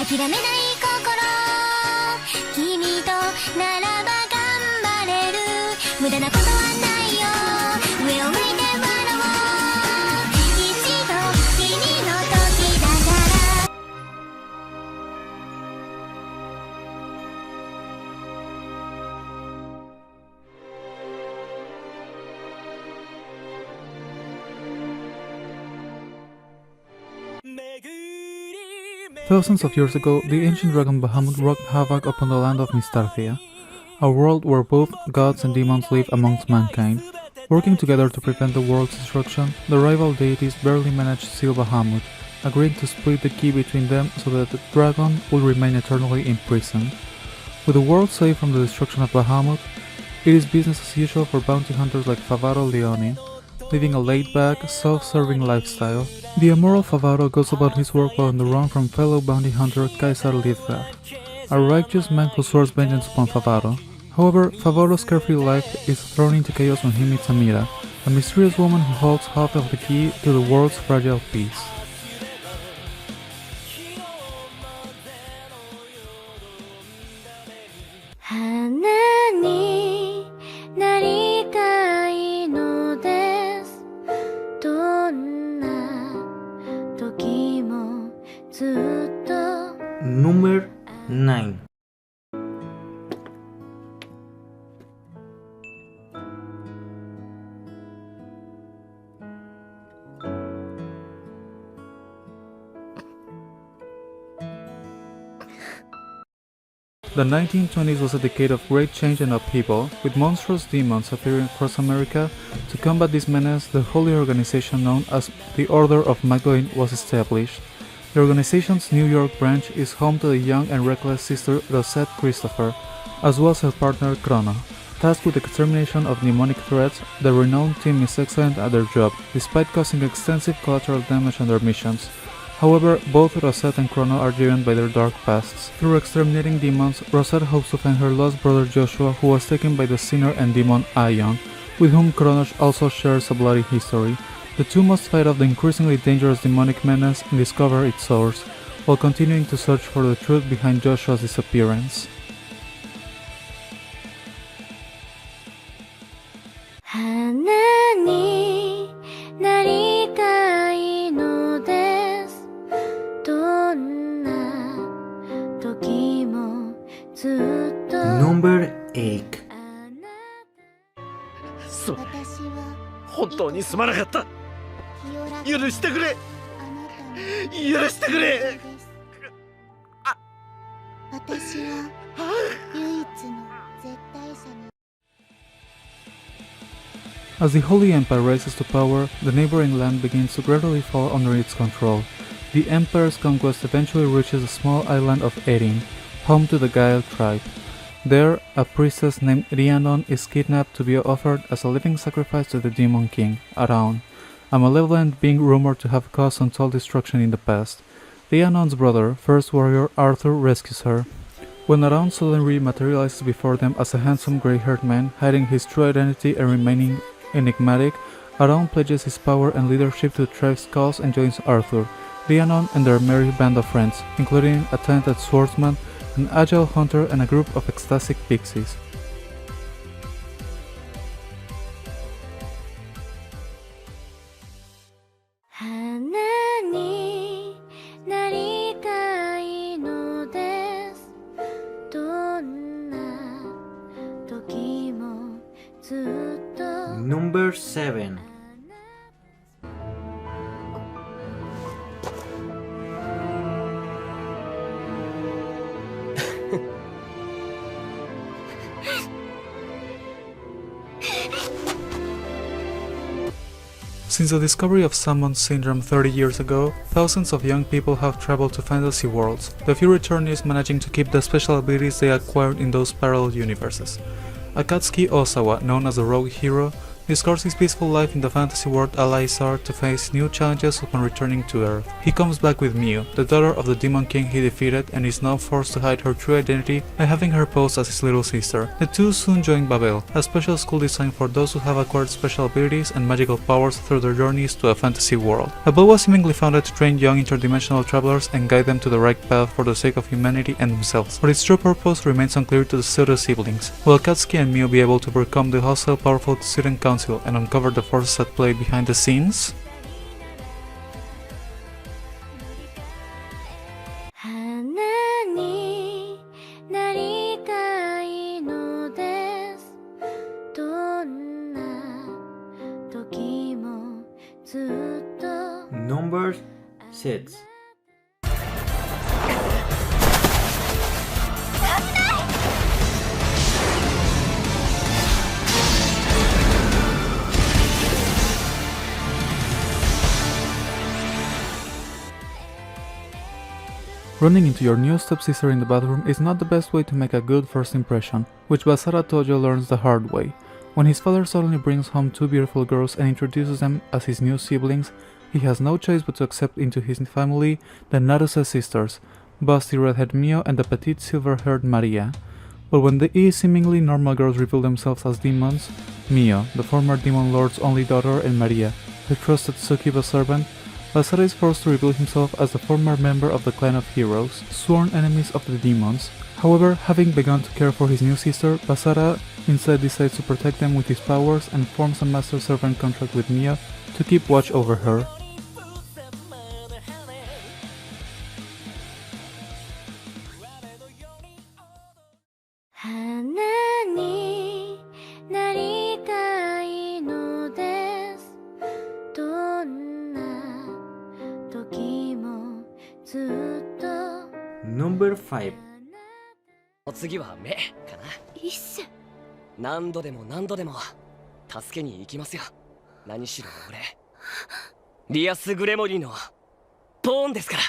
諦めない心君とならば頑張れる無駄なことはないよ上を向いて笑おう一度君の時だから Thousands of years ago, the ancient dragon Bahamut wreaked havoc upon the land of Mistarthia, a world where both gods and demons live amongst mankind. Working together to prevent the world's destruction, the rival deities barely managed to seal Bahamut, agreeing to split the key between them so that the dragon would remain eternally imprisoned. With the world safe from the destruction of Bahamut, it is business as usual for bounty hunters like Favaro Leone, living a laid-back, self-serving lifestyle. The immoral Favaro goes about his work while on the run from fellow bounty hunter Caesar Lidvar, a righteous man who swears vengeance upon Favaro. However, Favaro's carefree life is thrown into chaos when he meets Amira, a mysterious woman who holds half of the key to the world's fragile peace. Number 9. The 1920s was a decade of great change and upheaval, with monstrous demons appearing across America. To combat this menace, the holy organization known as the Order of Magdalene was established. The organization's New York branch is home to the young and reckless sister Rosette Christopher, as well as her partner Chrno. Tasked with the extermination of demonic threats, the renowned team is excellent at their job, despite causing extensive collateral damage on their missions. However, both Rosette and Chrno are driven by their dark pasts. Through exterminating demons, Rosette hopes to find her lost brother Joshua, who was taken by the sinner and demon Aion, with whom Chrno also shares a bloody history. The two must fight off the increasingly dangerous demonic menace and discover its source, while continuing to search for the truth behind Joshua's disappearance. Number 8. 本当にすまなかった。許してくれ。許してくれ。私は唯一の絶対者に。 As the Holy Empire rises to power, the neighboring land begins to gradually fall under its control. The Empire's conquest eventually reaches the small island of Erin, home to the Gael tribe. There, a priestess named Rhiannon is kidnapped to be offered as a living sacrifice to the Demon King, Araun, a malevolent being rumored to have caused untold destruction in the past. Rhiannon's brother, First Warrior Arthur, rescues her. When Araun suddenly materializes before them as a handsome grey-haired man, hiding his true identity and remaining enigmatic, Araun pledges his power and leadership to the tribe's cause and joins Arthur, Rhiannon and their merry band of friends, including a talented swordsman, an agile hunter, and a group of ecstatic pixies. Number 7. Since the discovery of Summon Syndrome 30 years ago, thousands of young people have traveled to fantasy worlds, the few returnees managing to keep the special abilities they acquired in those parallel universes. Akatsuki Osawa, known as the Rogue Hero, discards his peaceful life in the fantasy world Alaizar to face new challenges upon returning to Earth. He comes back with Miu, the daughter of the Demon King he defeated, and is now forced to hide her true identity by having her pose as his little sister. The two soon join Babel, a special school designed for those who have acquired special abilities and magical powers through their journeys to a fantasy world. Babel was seemingly founded to train young interdimensional travelers and guide them to the right path for the sake of humanity and themselves, but its true purpose remains unclear to the pseudo-siblings. Will Katsuki and Miu be able to overcome the hostile, powerful student council and uncover the forces at play behind the scenes? Number 6. Running into your new stepsister in the bathroom is not the best way to make a good first impression, which Basara Tojo learns the hard way. When his father suddenly brings home two beautiful girls and introduces them as his new siblings, he has no choice but to accept into his family the Naruse sisters, busty redhead Mio and the petite silver-haired Maria. But when the seemingly normal girls reveal themselves as demons, Mio, the former demon lord's only daughter, and Maria, the trusted Tsukiba servant, Basara is forced to reveal himself as the former member of the clan of heroes, sworn enemies of the demons. However, having begun to care for his new sister, Basara instead decides to protect them with his powers and forms a master-servant contract with Mia to keep watch over her. Number 5. お次は目かな。一緒。何度でも助けに行きますよ。何しろ俺リアス・グレモリーのポーンですから。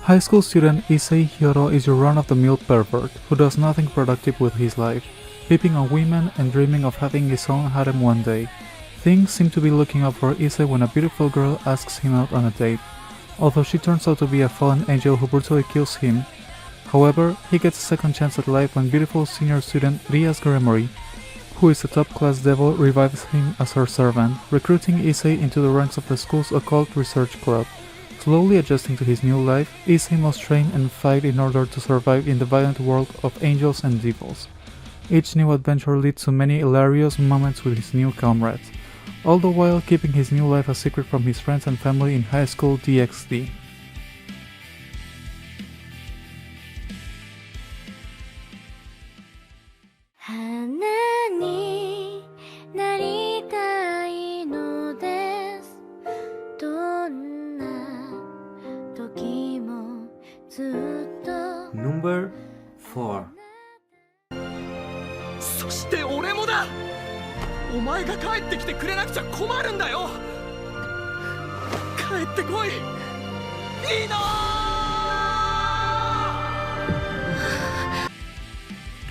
High school student Issei Hyoro is your run-of-the-mill pervert who does nothing productive with his life, peeping on women and dreaming of having his own harem one day. Things seem to be looking up for Issei when a beautiful girl asks him out on a date, although she turns out to be a fallen angel who brutally kills him. However, he gets a second chance at life when beautiful senior student Rias Gremory, who is a top-class devil, revives him as her servant, recruiting Issei into the ranks of the school's occult research club. Slowly adjusting to his new life, Issei must train and fight in order to survive in the violent world of angels and devils. Each new adventure leads to many hilarious moments with his new comrades, all the while keeping his new life a secret from his friends and family in high school DxD. Number 4. そして俺もだ。お前が帰ってきてくれなくちゃ困るんだよ。帰ってこい。いいな。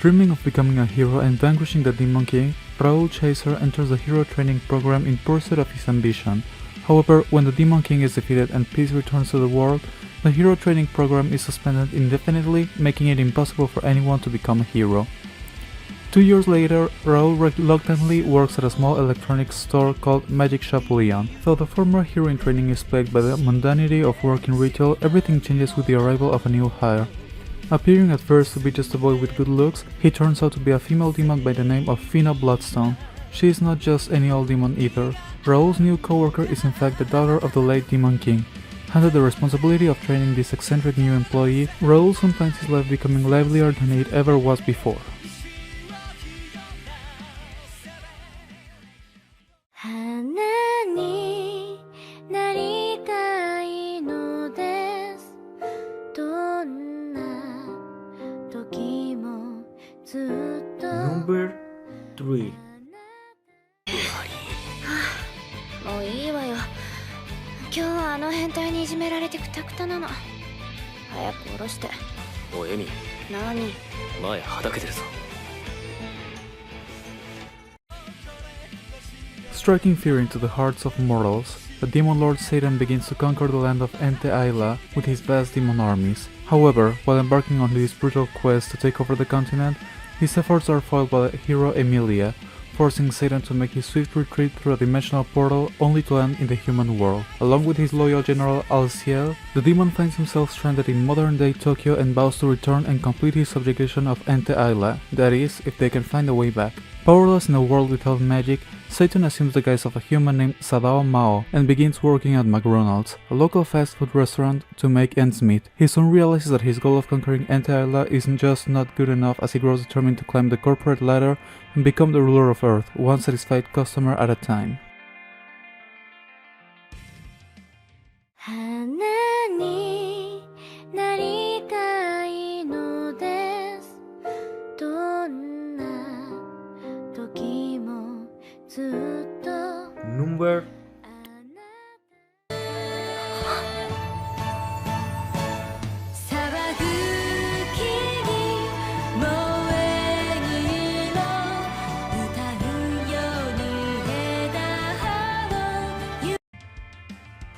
Dreaming of becoming a hero and vanquishing the Demon King, Raoul Chaser enters the hero training program in pursuit of his ambition. However, when the Demon King is defeated and peace returns to the world, the hero training program is suspended indefinitely, making it impossible for anyone to become a hero. 2 years later, Raoul reluctantly works at a small electronics store called Magic Shop Leon. Though the former hero in training is plagued by the mundanity of work in retail, everything changes with the arrival of a new hire. Appearing at first to be just a boy with good looks, he turns out to be a female demon by the name of Fina Bloodstone. She is not just any old demon either. Raoul's new co-worker is in fact the daughter of the late Demon King. Handed the responsibility of training this eccentric new employee, Raoul soon finds his life becoming livelier than it ever was before. Number 3. もういいわよ。今日はあの変態にいじめられてクタクタなの。早く下ろして。おいエミ、何？前はだけてるぞ。Striking fear into the hearts of mortals, the demon lord Satan begins to conquer the land of Ente Ayla with his vast demon armies. However, while embarking on this brutal quest to take over the continent, his efforts are foiled by the hero Emilia, forcing Satan to make his swift retreat through a dimensional portal only to land in the human world. Along with his loyal general Alciel, the demon finds himself stranded in modern-day Tokyo and vows to return and complete his subjugation of Ente Ayla, that is, if they can find a way back. Powerless in a world without magic, Satan assumes the guise of a human named Sadao Mao and begins working at McDonald's, a local fast food restaurant, to make ends meet. He soon realizes that his goal of conquering Ente Ayla is just not good enough as he grows determined to climb the corporate ladder and become the ruler of Earth, one satisfied customer at a time. 花になりたいのです。どんな時もずっと Number 騒ぐ霧燃えにの歌うように枝葉を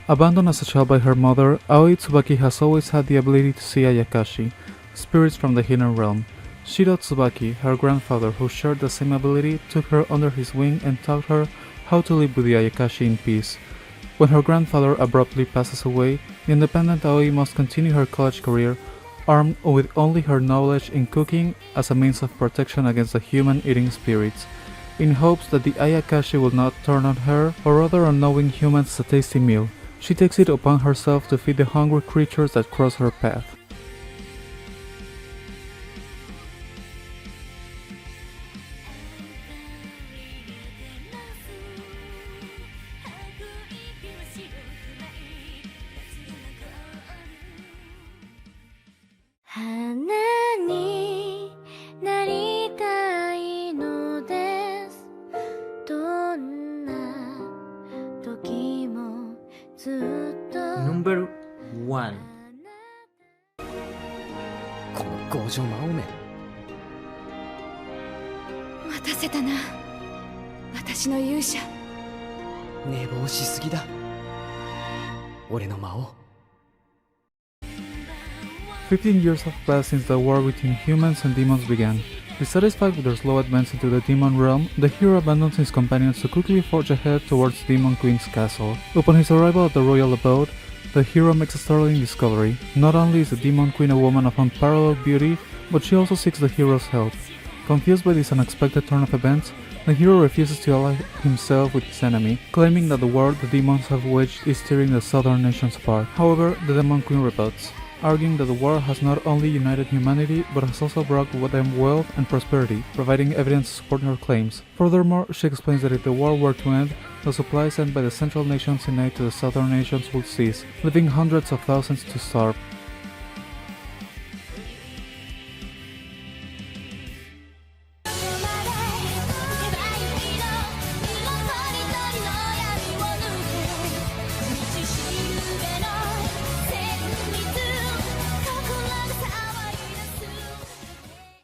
Abandoned as a child by her mother, Aoi Tsubaki has always had the ability to see Ayakashi, spirits from the hidden realm. Shiro Tsubaki, her grandfather who shared the same ability, took her under his wing and taught her how to live with the Ayakashi in peace. When her grandfather abruptly passes away, the independent Aoi must continue her college career, armed with only her knowledge in cooking as a means of protection against the human-eating spirits, in hopes that the Ayakashi will not turn on her or other unknowing humans as a tasty meal. She takes it upon herself to feed the hungry creatures that cross her path. Number 1. この強情魔王め。待たせたな、私の勇者。寝坊しすぎだ。俺の魔王。15 years have passed since the war between humans and demons began. Dissatisfied with their slow advance into the demon realm, the hero abandons his companions to quickly forge ahead towards Demon Queen's castle. Upon his arrival at the royal abode, the hero makes a startling discovery. Not only is the Demon Queen a woman of unparalleled beauty, but she also seeks the hero's help. Confused by this unexpected turn of events, the hero refuses to ally himself with his enemy, claiming that the war the demons have waged is tearing the southern nations apart. However, the Demon Queen rebuts, arguing that the war has not only united humanity, but has also brought them wealth and prosperity, providing evidence to support her claims. Furthermore, she explains that if the war were to end, the supplies sent by the central nations in aid to the southern nations would cease, leaving hundreds of thousands to starve.